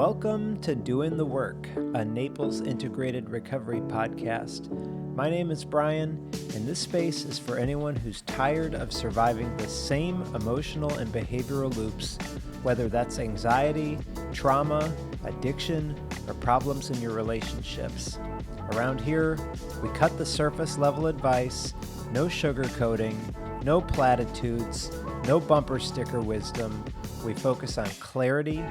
Welcome to Doing the Work, a Naples integrated recovery podcast. My name is Brian, and this space is for anyone who's tired of surviving the same emotional and behavioral loops, whether that's anxiety, trauma, addiction, or problems in your relationships. Around here, we cut the surface level advice, no sugarcoating, no platitudes, no bumper sticker wisdom. We focus on clarity,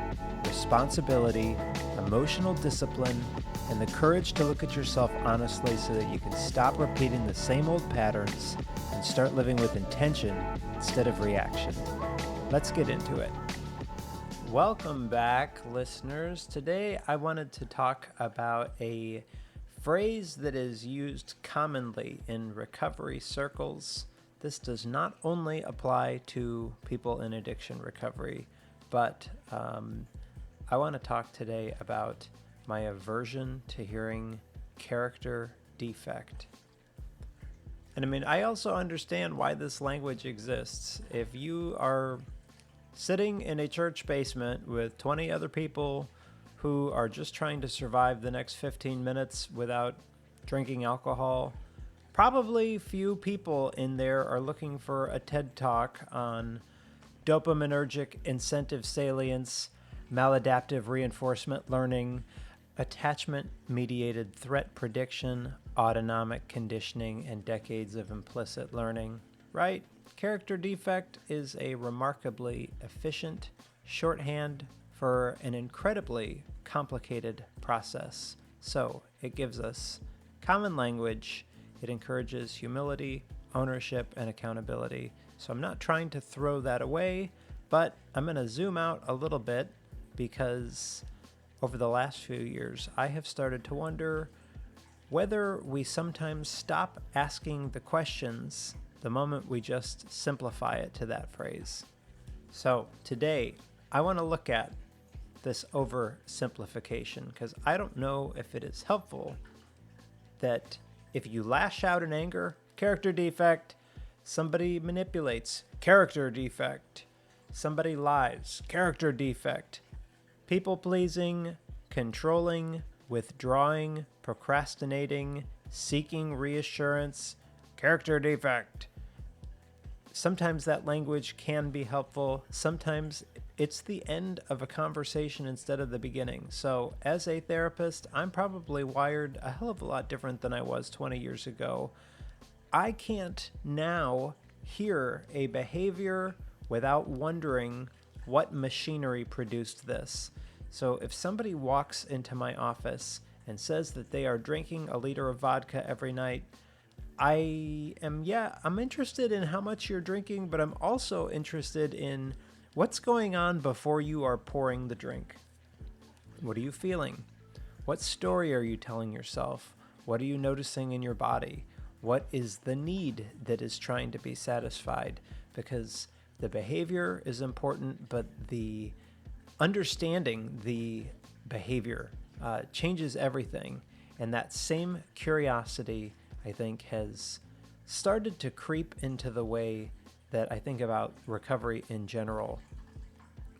responsibility, emotional discipline, and the courage to look at yourself honestly so that you can stop repeating the same old patterns and start living with intention instead of reaction. Let's get into it. Welcome back, listeners. Today I wanted to talk about a phrase that is used commonly in recovery circles. This does not only apply to people in addiction recovery, but I want to talk today about my aversion to hearing character defect. And I also understand why this language exists. If you are sitting in a church basement with 20 other people who are just trying to survive the next 15 minutes without drinking alcohol, probably few people in there are looking for a TED Talk on dopaminergic incentive salience, maladaptive reinforcement learning, attachment-mediated threat prediction, autonomic conditioning, and decades of implicit learning, right? Character defect is a remarkably efficient shorthand for an incredibly complicated process. So it gives us common language. It encourages humility, ownership, and accountability. So I'm not trying to throw that away, but I'm going to zoom out a little bit because over the last few years, I have started to wonder whether we sometimes stop asking the questions the moment we just simplify it to that phrase. So today, I want to look at this oversimplification because I don't know if it is helpful that if you lash out in anger, character defect, somebody manipulates, character defect, somebody lies, character defect, people-pleasing, controlling, withdrawing, procrastinating, seeking reassurance, character defect. Sometimes that language can be helpful. Sometimes it's the end of a conversation instead of the beginning. So as a therapist, I'm probably wired a hell of a lot different than I was 20 years ago. I can't now hear a behavior without wondering what machinery produced this. So if somebody walks into my office and says that they are drinking a liter of vodka every night, I'm interested in how much you're drinking, but I'm also interested in what's going on before you are pouring the drink. What are you feeling? What story are you telling yourself? What are you noticing in your body? What is the need that is trying to be satisfied? Because the behavior is important, but the understanding the behavior changes everything. And that same curiosity, I think, has started to creep into the way that I think about recovery in general.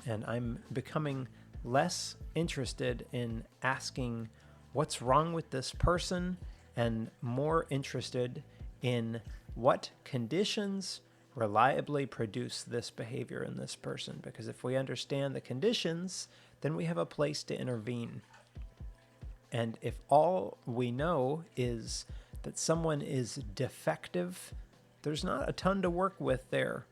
And I'm becoming less interested in asking what's wrong with this person and more interested in what conditions reliably produce this behavior in this person. Because if we understand the conditions, then we have a place to intervene. And if all we know is that someone is defective, there's not a ton to work with there.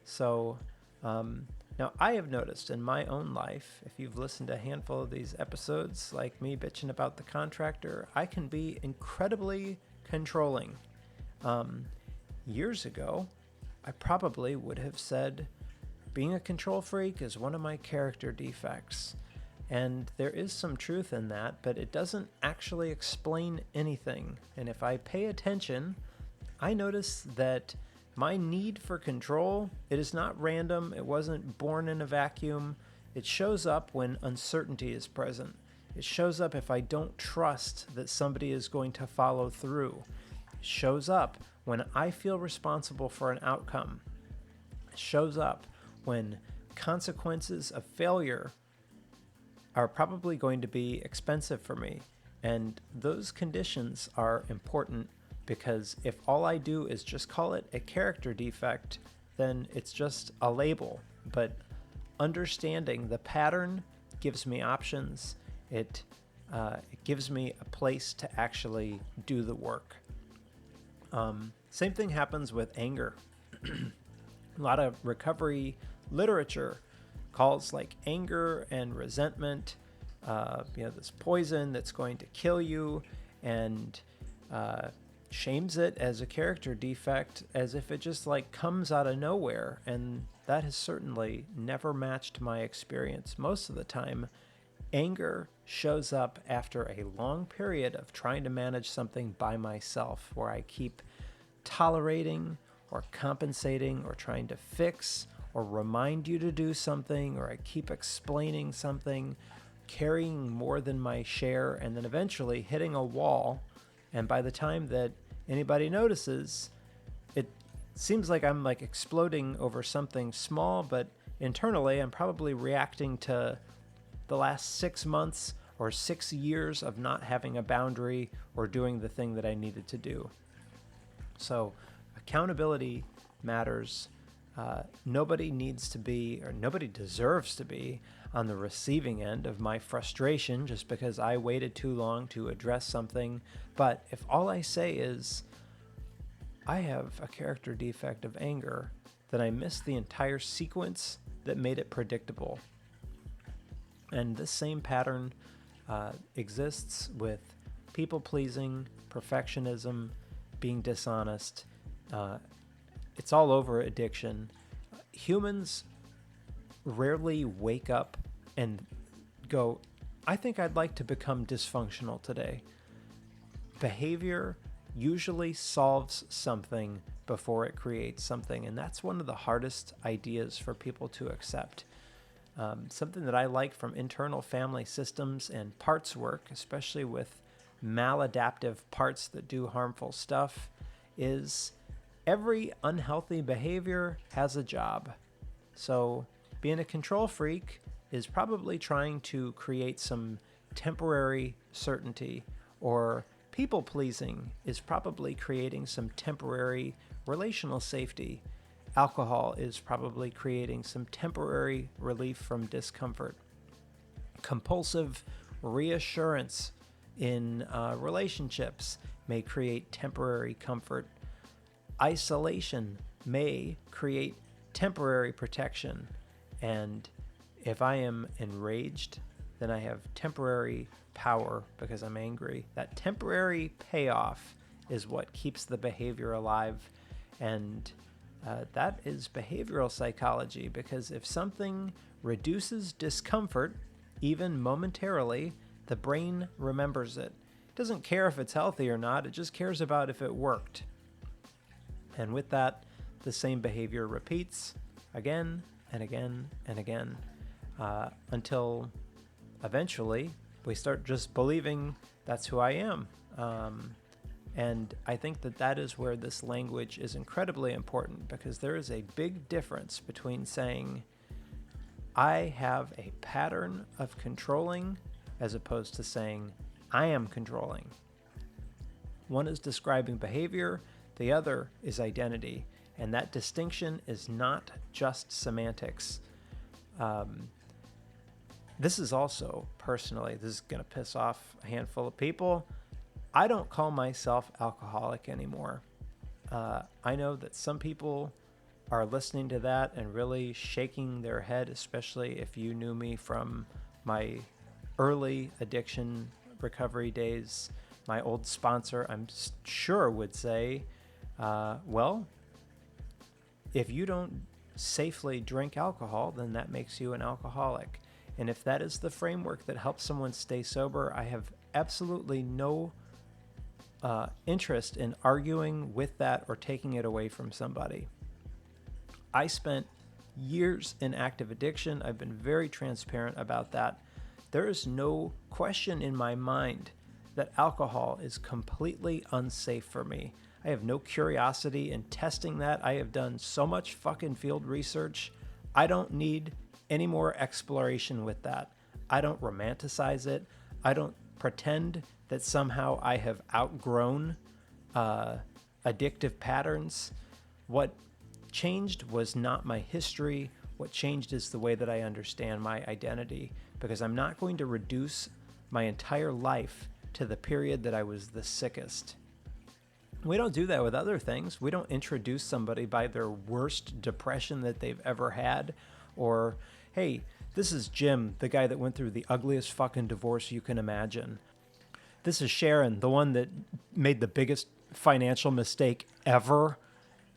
So now I have noticed in my own life, if you've listened to a handful of these episodes, like me bitching about the contractor, I can be incredibly controlling. Years ago, I probably would have said being a control freak is one of my character defects. And there is some truth in that, but it doesn't actually explain anything. And if I pay attention, I notice that my need for control, it is not random. It wasn't born in a vacuum. It shows up when uncertainty is present. It shows up if I don't trust that somebody is going to follow through. It shows up when I feel responsible for an outcome. It shows up when consequences of failure are probably going to be expensive for me. And those conditions are important because if all I do is just call it a character defect, then it's just a label. But understanding the pattern gives me options. It gives me a place to actually do the work. Same thing happens with anger. A lot of recovery literature calls like anger and resentment, this poison that's going to kill you, and shames it as a character defect, as if it just like comes out of nowhere. And that has certainly never matched my experience. Most of the time, anger shows up after a long period of trying to manage something by myself, where I keep tolerating or compensating or trying to fix or remind you to do something, or I keep explaining something, carrying more than my share, and then eventually hitting a wall. And by the time that anybody notices, it seems like I'm like exploding over something small, but internally I'm probably reacting to the last 6 months or 6 years of not having a boundary or doing the thing that I needed to do. So accountability matters. Nobody needs to be, or nobody deserves to be, on the receiving end of my frustration just because I waited too long to address something. But if all I say is, I have a character defect of anger, then I missed the entire sequence that made it predictable. And this same pattern exists with people-pleasing, perfectionism, being dishonest. It's all over addiction. Humans rarely wake up and go, I think I'd like to become dysfunctional today. Behavior usually solves something before it creates something, and that's one of the hardest ideas for people to accept. Something that I like from internal family systems and parts work, especially with maladaptive parts that do harmful stuff, is every unhealthy behavior has a job. So being a control freak is probably trying to create some temporary certainty, or people pleasing is probably creating some temporary relational safety. Alcohol is probably creating some temporary relief from discomfort. Compulsive reassurance in relationships may create temporary comfort. Isolation may create temporary protection. And if I am enraged, then I have temporary power because I'm angry. That temporary payoff is what keeps the behavior alive. And that is behavioral psychology, because if something reduces discomfort, even momentarily, the brain remembers it. It doesn't care if it's healthy or not, it just cares about if it worked. And with that, the same behavior repeats again and again and again, until eventually we start just believing that's who I am. And I think that that is where this language is incredibly important, because there is a big difference between saying, I have a pattern of controlling, as opposed to saying, I am controlling. One is describing behavior, the other is identity. And that distinction is not just semantics. This is also, personally, this is going to piss off a handful of people. I don't call myself alcoholic anymore. I know that some people are listening to that and really shaking their head, especially if you knew me from my early addiction recovery days. My old sponsor, I'm sure, would say, well, if you don't safely drink alcohol, then that makes you an alcoholic. And if that is the framework that helps someone stay sober, I have absolutely no interest in arguing with that or taking it away from somebody. I spent years in active addiction. I've been very transparent about that. There is no question in my mind that alcohol is completely unsafe for me. I have no curiosity in testing that. I have done so much fucking field research. I don't need any more exploration with that. I don't romanticize it. I don't pretend that somehow I have outgrown addictive patterns. What changed was not my history. What changed is the way that I understand my identity, because I'm not going to reduce my entire life to the period that I was the sickest. We don't do that with other things. We don't introduce somebody by their worst depression that they've ever had, or, hey, this is Jim, the guy that went through the ugliest fucking divorce you can imagine. This is Sharon, the one that made the biggest financial mistake ever.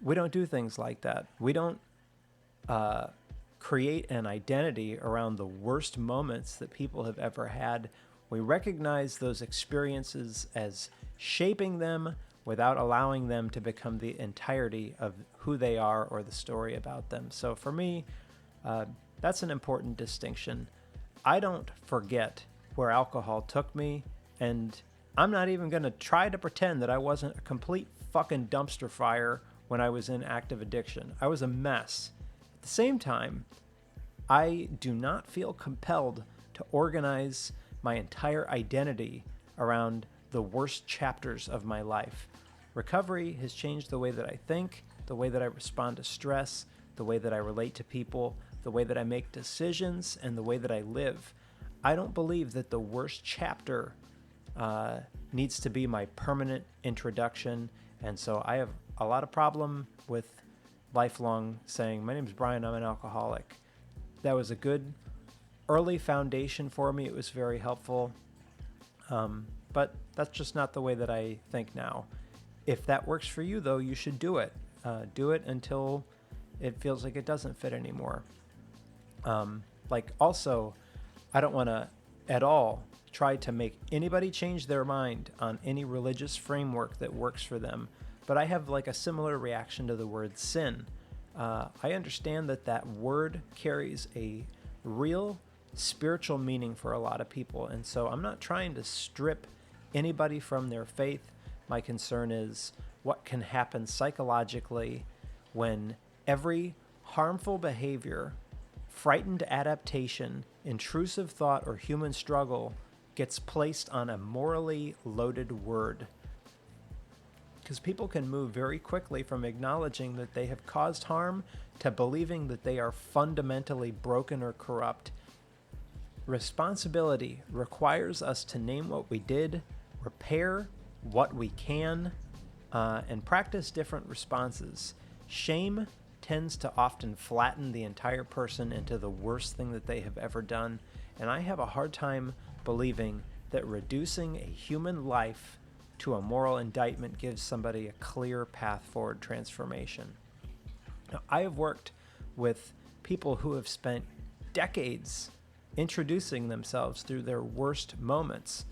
We don't do things like that. We don't create an identity around the worst moments that people have ever had. We recognize those experiences as shaping them without allowing them to become the entirety of who they are or the story about them. So for me, that's an important distinction. I don't forget where alcohol took me, and I'm not even going to try to pretend that I wasn't a complete fucking dumpster fire when I was in active addiction. I was a mess. At the same time, I do not feel compelled to organize my entire identity around the worst chapters of my life. Recovery has changed the way that I think, the way that I respond to stress, the way that I relate to people, the way that I make decisions, and the way that I live. I don't believe that the worst chapter needs to be my permanent introduction, and so I have a lot of problem with lifelong saying, my name's Brian, I'm an alcoholic. That was a good early foundation for me. It was very helpful, but that's just not the way that I think now. If that works for you, though, you should do it. Do it until it feels like it doesn't fit anymore. Also, I don't want to at all try to make anybody change their mind on any religious framework that works for them. But I have a similar reaction to the word sin. I understand that word carries a real spiritual meaning for a lot of people. And so I'm not trying to strip anybody from their faith. My concern is what can happen psychologically when every harmful behavior, frightened adaptation, intrusive thought, or human struggle gets placed on a morally loaded word. Because people can move very quickly from acknowledging that they have caused harm to believing that they are fundamentally broken or corrupt. Responsibility requires us to name what we did, repair what we can, and practice different responses. Shame tends to often flatten the entire person into the worst thing that they have ever done, and I have a hard time believing that reducing a human life to a moral indictment gives somebody a clear path forward transformation. Now, I have worked with people who have spent decades introducing themselves through their worst moments.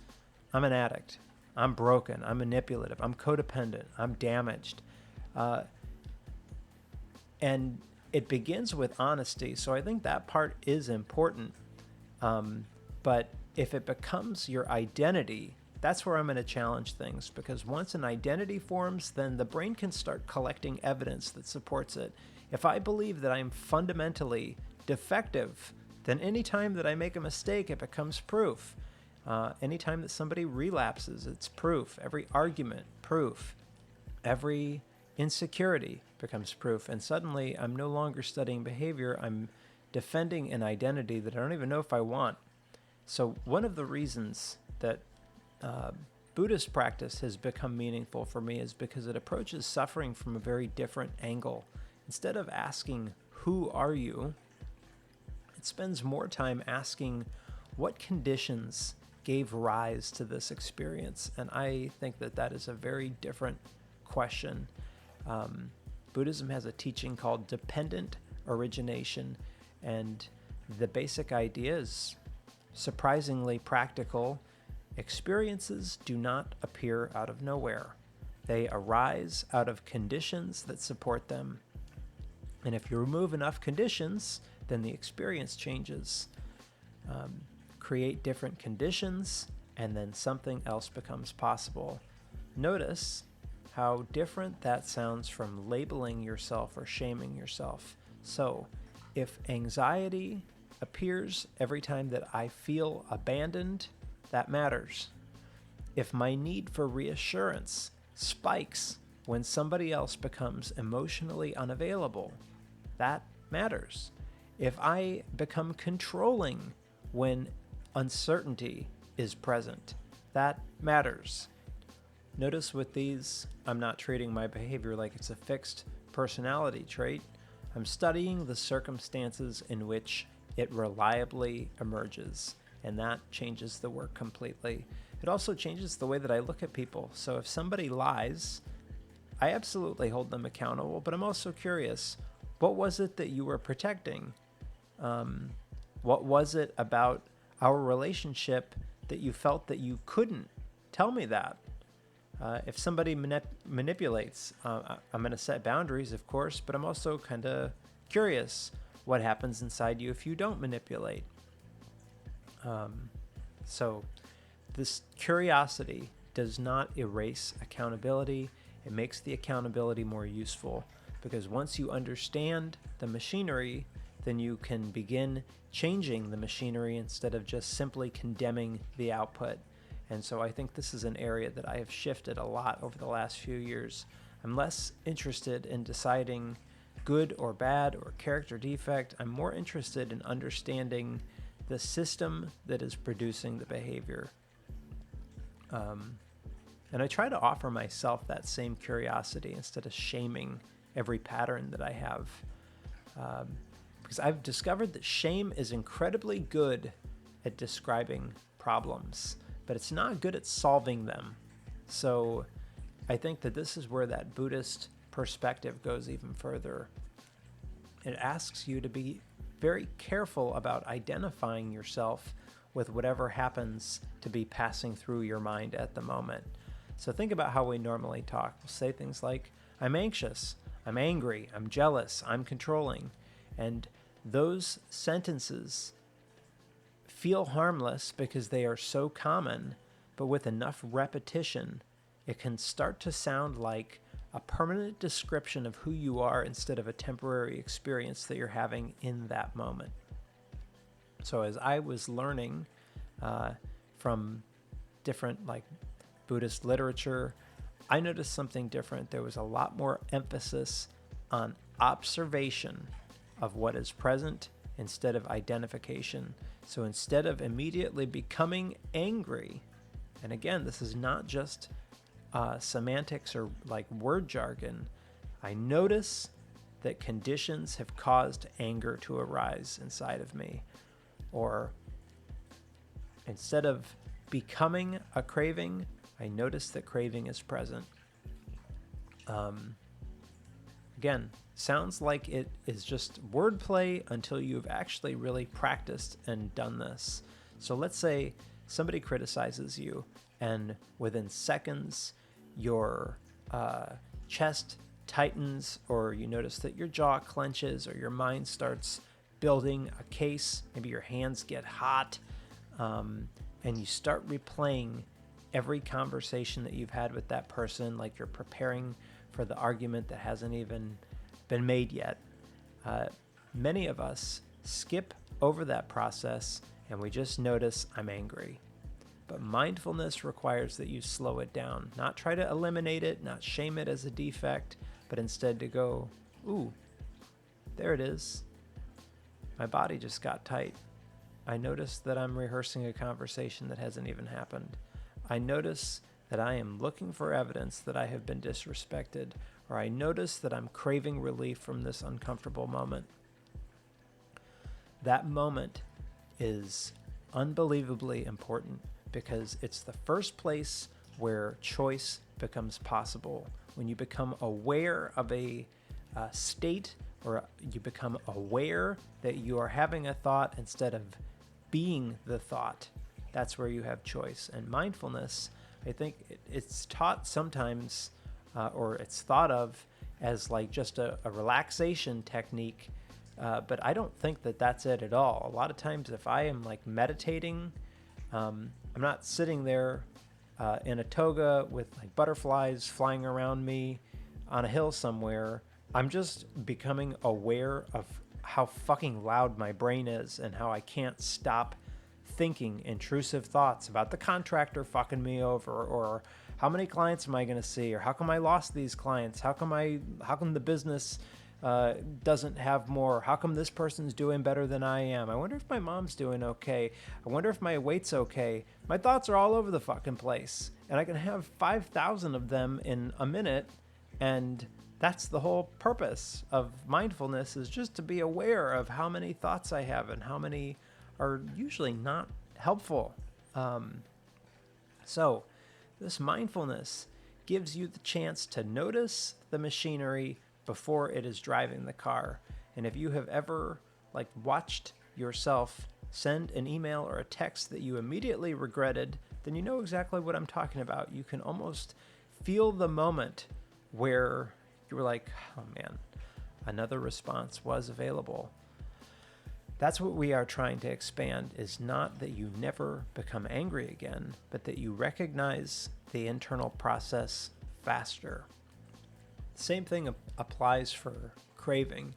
I'm an addict. I'm broken. I'm manipulative. I'm codependent. I'm damaged. And it begins with honesty. So I think that part is important. But if it becomes your identity, that's where I'm going to challenge things, because once an identity forms, then the brain can start collecting evidence that supports it. If I believe that I'm fundamentally defective, then anytime that I make a mistake, it becomes proof. Anytime that somebody relapses, it's proof. Every argument, proof. Every insecurity becomes proof. And suddenly, I'm no longer studying behavior. I'm defending an identity that I don't even know if I want. So one of the reasons that Buddhist practice has become meaningful for me is because it approaches suffering from a very different angle. Instead of asking, who are you? It spends more time asking, what conditions gave rise to this experience? And I think that is a very different question. Buddhism has a teaching called dependent origination, and the basic idea is surprisingly practical. Experiences do not appear out of nowhere. They arise out of conditions that support them. And if you remove enough conditions, then the experience changes. Create different conditions, and then something else becomes possible. Notice how different that sounds from labeling yourself or shaming yourself. So, if anxiety appears every time that I feel abandoned, that matters. If my need for reassurance spikes when somebody else becomes emotionally unavailable, that matters. If I become controlling when uncertainty is present, that matters. Notice with these, I'm not treating my behavior like it's a fixed personality trait. I'm studying the circumstances in which it reliably emerges, and that changes the work completely. It also changes the way that I look at people. So if somebody lies, I absolutely hold them accountable, but I'm also curious, what was it that you were protecting? What was it about our relationship that you felt that you couldn't tell me that? If somebody manipulates, I'm going to set boundaries, of course, but I'm also kind of curious what happens inside you if you don't manipulate. So this curiosity does not erase accountability. It makes the accountability more useful, because once you understand the machinery, then you can begin changing the machinery instead of just simply condemning the output. And so I think this is an area that I have shifted a lot over the last few years. I'm less interested in deciding good or bad or character defect. I'm more interested in understanding the system that is producing the behavior. And I try to offer myself that same curiosity instead of shaming every pattern that I have. Because I've discovered that shame is incredibly good at describing problems, but it's not good at solving them. So I think that this is where that Buddhist perspective goes even further. It asks you to be very careful about identifying yourself with whatever happens to be passing through your mind at the moment. So think about how we normally talk. We'll say things like, I'm anxious, I'm angry, I'm jealous, I'm controlling. And those sentences feel harmless because they are so common, but with enough repetition, it can start to sound like a permanent description of who you are instead of a temporary experience that you're having in that moment. So as I was learning from different Buddhist literature, I noticed something different. There was a lot more emphasis on observation of what is present instead of identification. So instead of immediately becoming angry, and again, this is not just semantics or word jargon, I notice that conditions have caused anger to arise inside of me. Or instead of becoming a craving, I notice that craving is present. Again, sounds like it is just wordplay until you've actually really practiced and done this. So let's say somebody criticizes you, and within seconds, your chest tightens, or you notice that your jaw clenches, or your mind starts building a case. Maybe your hands get hot, and you start replaying every conversation that you've had with that person, like you're preparing for the argument that hasn't even been made yet. Many of us skip over that process and we just notice, I'm angry. But mindfulness requires that you slow it down, not try to eliminate it, not shame it as a defect, but instead to go, ooh, there it is. My body just got tight. I notice that I'm rehearsing a conversation that hasn't even happened. I notice that I am looking for evidence that I have been disrespected, or I notice that I'm craving relief from this uncomfortable moment. That moment is unbelievably important because it's the first place where choice becomes possible. When you become aware of a state, or you become aware that you are having a thought instead of being the thought, that's where you have choice. And mindfulness, I think it's taught sometimes, or it's thought of as just a relaxation technique, but I don't think that that's it at all. A lot of times if I am meditating, I'm not sitting there in a toga with butterflies flying around me on a hill somewhere. I'm just becoming aware of how fucking loud my brain is and how I can't stop thinking intrusive thoughts about the contractor fucking me over, or how many clients am I going to see, or how come I lost these clients, how come the business doesn't have more, how come this person's doing better than I am, I wonder if my mom's doing okay, I wonder if my weight's okay. My thoughts are all over the fucking place, and I can have 5,000 of them in a minute. And that's the whole purpose of mindfulness, is just to be aware of how many thoughts I have and how many are usually not helpful. So this mindfulness gives you the chance to notice the machinery before it is driving the car. And if you have ever watched yourself send an email or a text that you immediately regretted, then you know exactly what I'm talking about. You can almost feel the moment where you were like, oh man, another response was available. That's what we are trying to expand, is not that you never become angry again, but that you recognize the internal process faster. Same thing applies for craving.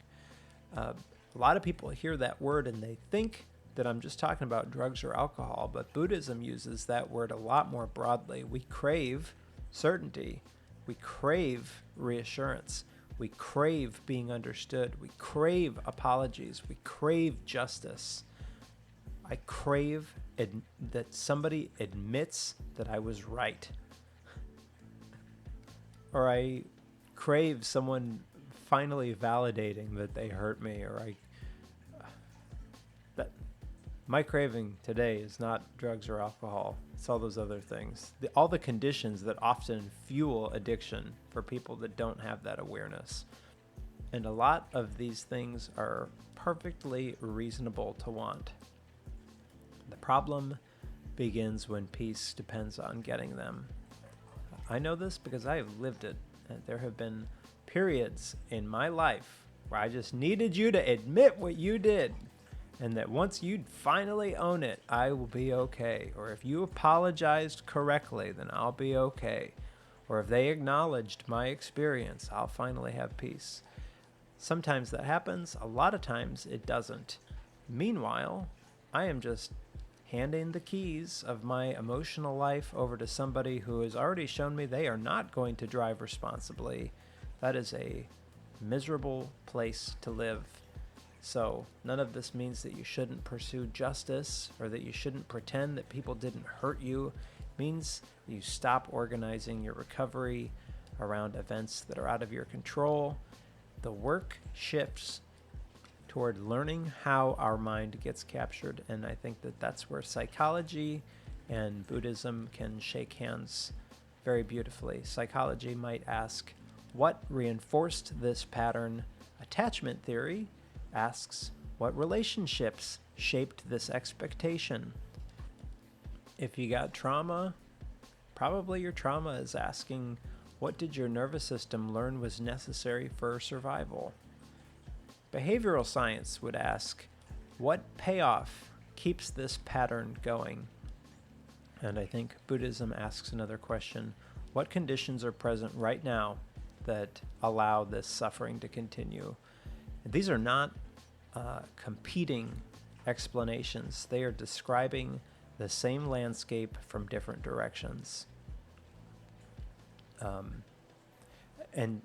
A lot of people hear that word and they think that I'm just talking about drugs or alcohol, but Buddhism uses that word a lot more broadly. We crave certainty. We crave reassurance. We crave being understood. We crave apologies. We crave justice. I crave that somebody admits that I was right. Or I crave someone finally validating that they hurt me, or my craving today is not drugs or alcohol. It's all those other things. All the conditions that often fuel addiction for people that don't have that awareness. And a lot of these things are perfectly reasonable to want. The problem begins when peace depends on getting them. I know this because I have lived it. And there have been periods in my life where I just needed you to admit what you did. And that once you finally own it, I will be okay. Or if you apologized correctly, then I'll be okay. Or if they acknowledged my experience, I'll finally have peace. Sometimes that happens. A lot of times it doesn't. Meanwhile, I am just handing the keys of my emotional life over to somebody who has already shown me they are not going to drive responsibly. That is a miserable place to live. So none of this means that you shouldn't pursue justice or that you shouldn't pretend that people didn't hurt you. It means you stop organizing your recovery around events that are out of your control. The work shifts toward learning how our mind gets captured, and I think that that's where psychology and Buddhism can shake hands very beautifully. Psychology might ask, what reinforced this pattern? Attachment theory asks, what relationships shaped this expectation? If you got trauma, probably your trauma is asking, what did your nervous system learn was necessary for survival? Behavioral science would ask, what payoff keeps this pattern going? And I think Buddhism asks another question, what conditions are present right now that allow this suffering to continue? These are not competing explanations. They are describing the same landscape from different directions. And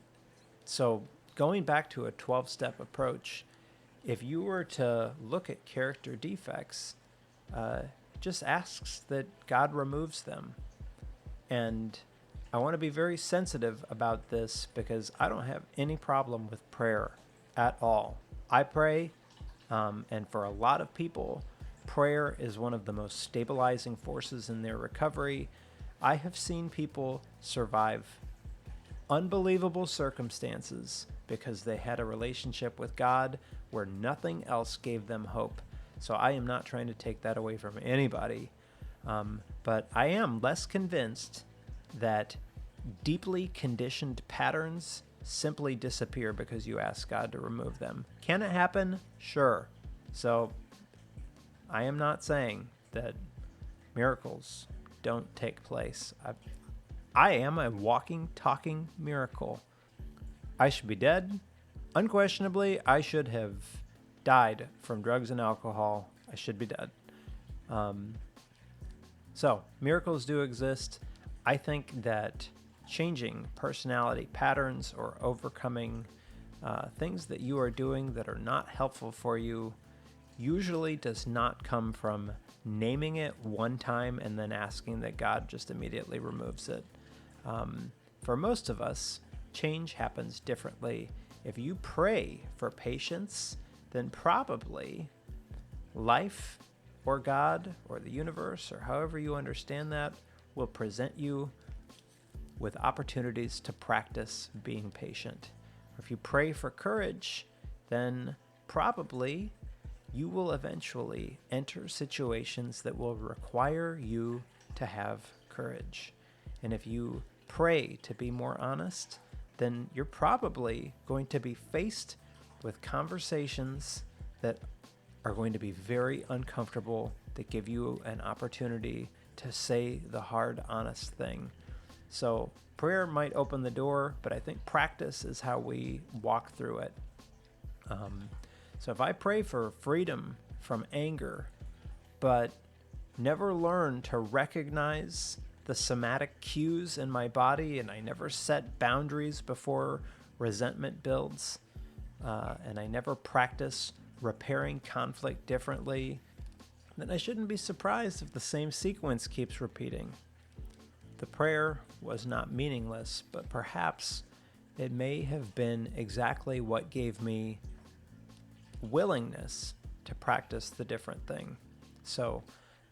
so going back to a 12-step approach, if you were to look at character defects, it just asks that God removes them. And I want to be very sensitive about this because I don't have any problem with prayer at all. I pray, and for a lot of people, prayer is one of the most stabilizing forces in their recovery. I have seen people survive unbelievable circumstances because they had a relationship with God where nothing else gave them hope. So I am not trying to take that away from anybody, but I am less convinced that deeply conditioned patterns simply disappear because you ask God to remove them. Can it happen? Sure. So I am not saying that miracles don't take place. I am a walking, talking miracle. I should be dead. Unquestionably, I should have died from drugs and alcohol. I should be dead. So miracles do exist. I think that changing personality patterns or overcoming things that you are doing that are not helpful for you usually does not come from naming it one time and then asking that God just immediately removes it. For most of us, change happens differently. If you pray for patience, then probably life or God or the universe or however you understand that will present you with opportunities to practice being patient. If you pray for courage, then probably you will eventually enter situations that will require you to have courage. And if you pray to be more honest, then you're probably going to be faced with conversations that are going to be very uncomfortable, that give you an opportunity to say the hard, honest thing. So prayer might open the door, but I think practice is how we walk through it. So if I pray for freedom from anger, but never learn to recognize the somatic cues in my body, and I never set boundaries before resentment builds, and I never practice repairing conflict differently, then I shouldn't be surprised if the same sequence keeps repeating. The prayer was not meaningless, but perhaps it may have been exactly what gave me willingness to practice the different thing. So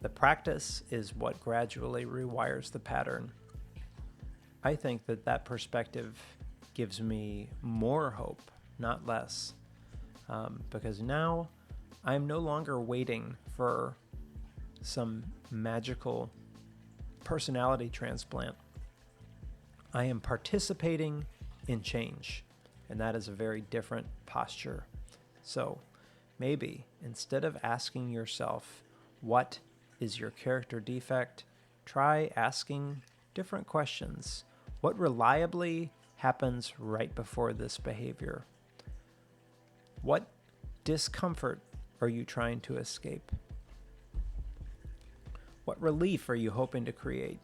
the practice is what gradually rewires the pattern. I think that perspective gives me more hope, not less, because now I'm no longer waiting for some magical personality transplant. I am participating in change, and that is a very different posture. So maybe instead of asking yourself, what is your character defect, try asking different questions. What reliably happens right before this behavior? What discomfort are you trying to escape? What relief are you hoping to create?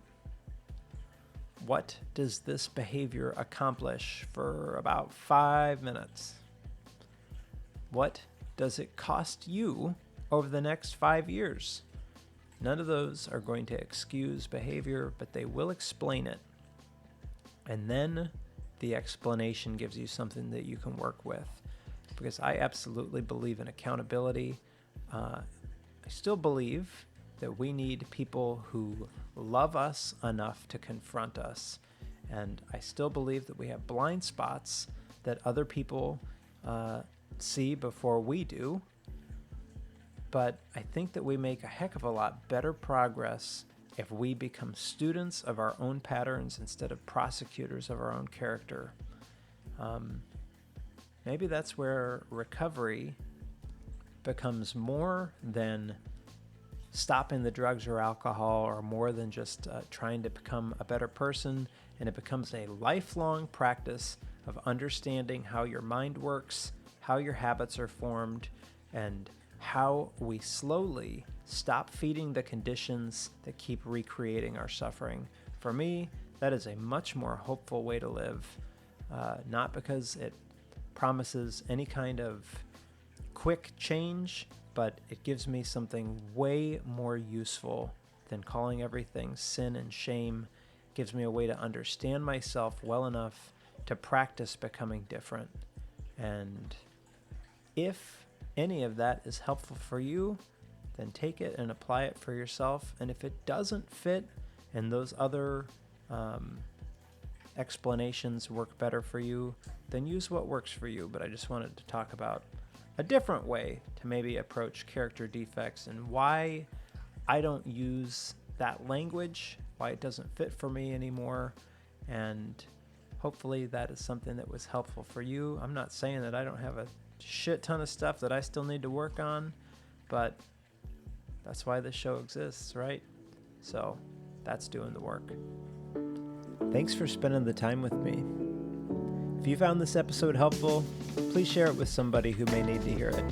What does this behavior accomplish for about 5 minutes? What does it cost you over the next 5 years? None of those are going to excuse behavior, but they will explain it. And then the explanation gives you something that you can work with. Because I absolutely believe in accountability. I still believe that we need people who love us enough to confront us. And I still believe that we have blind spots that other people see before we do. But I think that we make a heck of a lot better progress if we become students of our own patterns instead of prosecutors of our own character. Maybe that's where recovery becomes more than stopping the drugs or alcohol, or more than just trying to become a better person, and it becomes a lifelong practice of understanding how your mind works, how your habits are formed, and how we slowly stop feeding the conditions that keep recreating our suffering. For me, that is a much more hopeful way to live, not because it promises any kind of quick change, but it gives me something way more useful than calling everything sin and shame. It gives me a way to understand myself well enough to practice becoming different. And if any of that is helpful for you, then take it and apply it for yourself. And if it doesn't fit and those other explanations work better for you, then use what works for you. But I just wanted to talk about a different way to maybe approach character defects and why I don't use that language, why it doesn't fit for me anymore. And hopefully that is something that was helpful for you. I'm not saying that I don't have a shit ton of stuff that I still need to work on, but that's why this show exists, right? So that's doing the work. Thanks for spending the time with me. If you found this episode helpful, please share it with somebody who may need to hear it.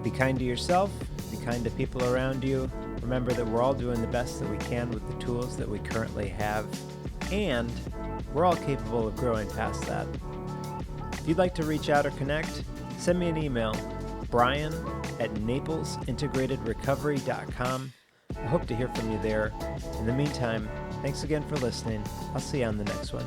Be kind to yourself, be kind to people around you. Remember that we're all doing the best that we can with the tools that we currently have, and we're all capable of growing past that. If you'd like to reach out or connect, send me an email, brian@naplesintegratedrecovery.com. I hope to hear from you there. In the meantime, thanks again for listening. I'll see you on the next one.